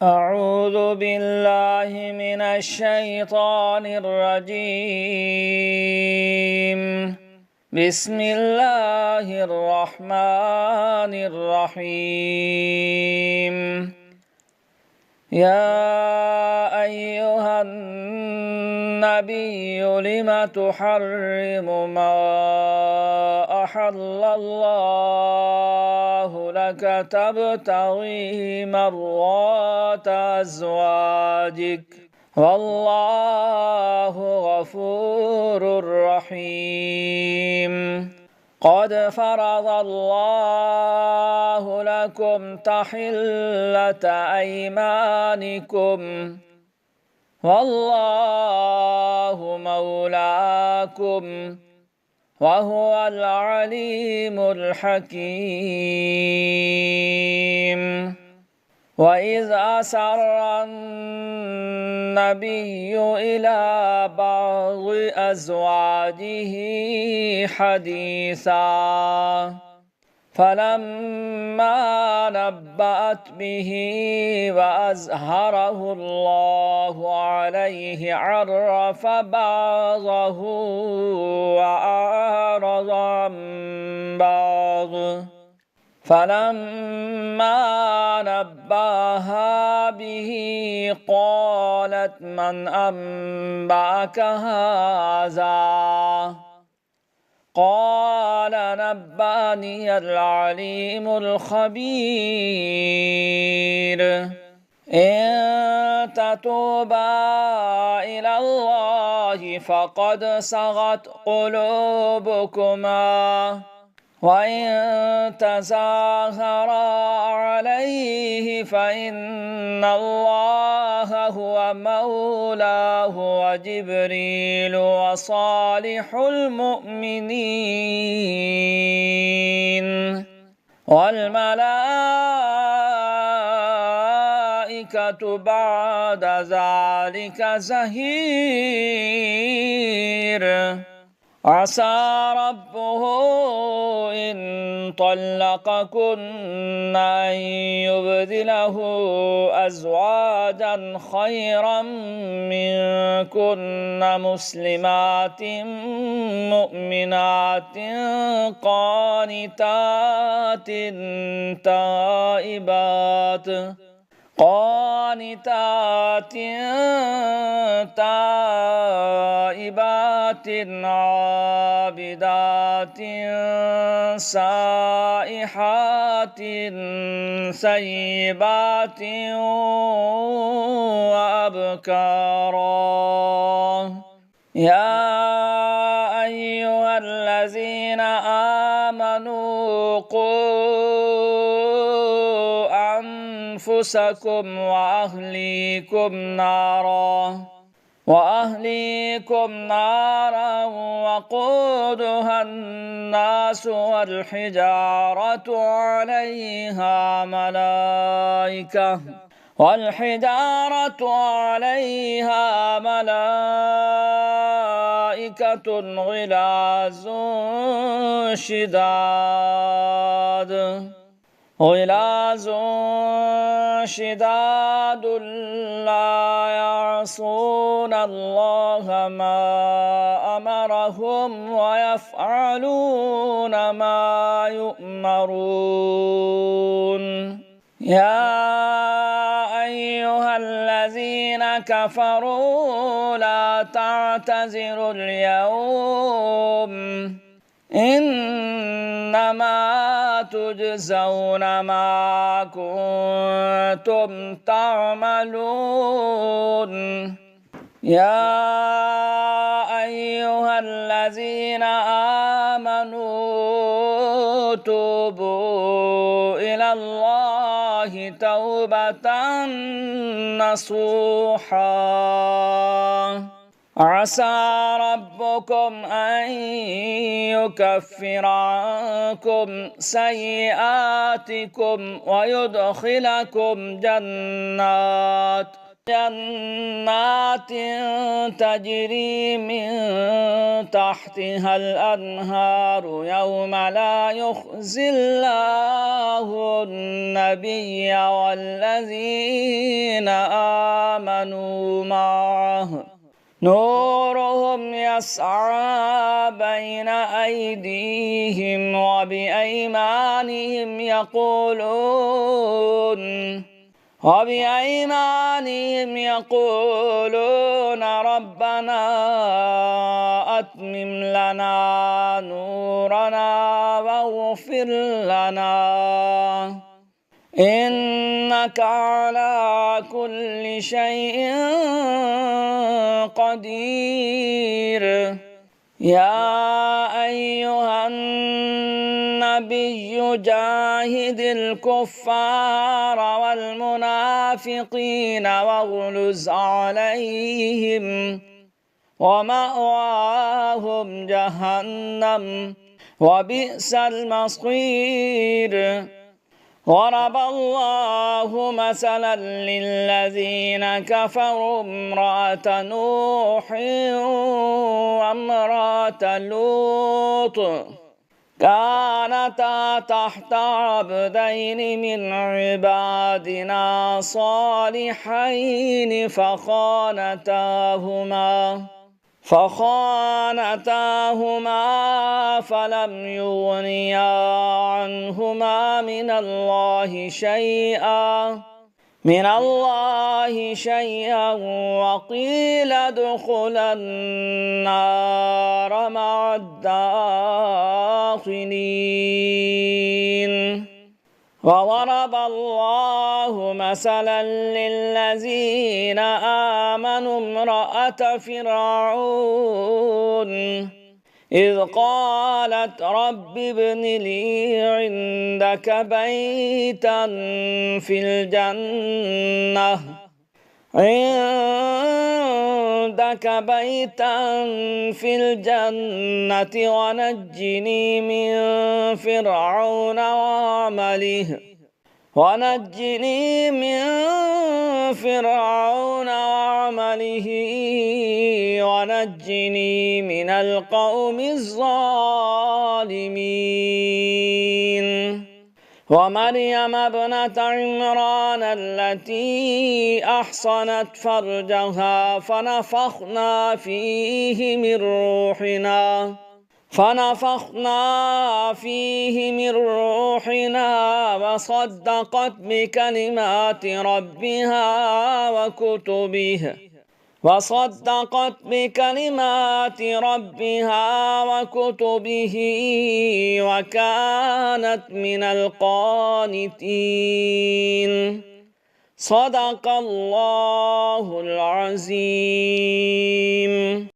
أعوذ بالله من الشيطان الرجيم. بسم الله الرحمن الرحيم. يا أيها النبي لم تحرم ما أحل الله لك تبتغي مرضات أزواجك والله غفور رحيم. قد فرض الله لكم تحلة أيمانكم والله مولاكم وهو العليم الحكيم. وإذ أسر النبي إلى بعض أزواجه حديثا فلما نبأت به وأزهره الله عليه عرف بعضه وأعرض عن بعض فلما نبأها به قالت من أنبأك هذا قال نبأني العليم الخبير. إن تتوبا إلى الله فقد صغت قلوبكما وإن تظاهرا عليه فإن الله هو مولاه وجبريل وصالح المؤمنين والملائكة بعد ذلك زهير. عسى ربه إن طلقكن أن يبدله أزواجا خيرا منكن مسلمات مؤمنات قانتات تائبات عابدات سائحات ثيبات وأبكارا. يا أيها الذين آمنوا قوا أنفسكم وأهليكم نارا وقودها الناس والحجارة عليها ملائكة غلاظ شداد لا يعصون الله ما أمرهم ويفعلون ما يؤمرون. يا أيها الذين كفروا لا تعتذروا اليوم إنما تجزون ما كنتم تعملون. يا أيها الذين آمنوا توبوا إلى الله توبة نصوحا عسى ربكم أن يكفر عنكم سيئاتكم ويدخلكم جنات تجري من تحتها الأنهار يوم لا يخزي الله النبي والذين آمنوا معه نورهم يسعى بين أيديهم وبأيمانهم يقولون ربنا أتمم لنا نورنا واغفر لنا إنك على كل شيء قدير. يا أيها النبي جاهد الكفار والمنافقين واغلظ عليهم ومأواهم جهنم وبئس المصير. ضرب الله مثلا للذين كفروا امرأة نوح وامرأة لوط كانتا تحت عبدين من عبادنا صالحين فخانتاهما فلم يغنيا عنهما من الله شيئا وقيل ادخلا النار مع الداخلين. وضرب الله مثلا للذين آمنوا امرأة فرعون إذ قالت رب ابن لي عندك بيتا في الجنة ونجني من فرعون وعمله ونجني من القوم الظالمين. ومريم ابنة عمران التي أحصنت فرجها فنفخنا فيه من روحنا وصدقت بكلمات ربها وكتبه وكانت من القانتين. صدق الله العظيم.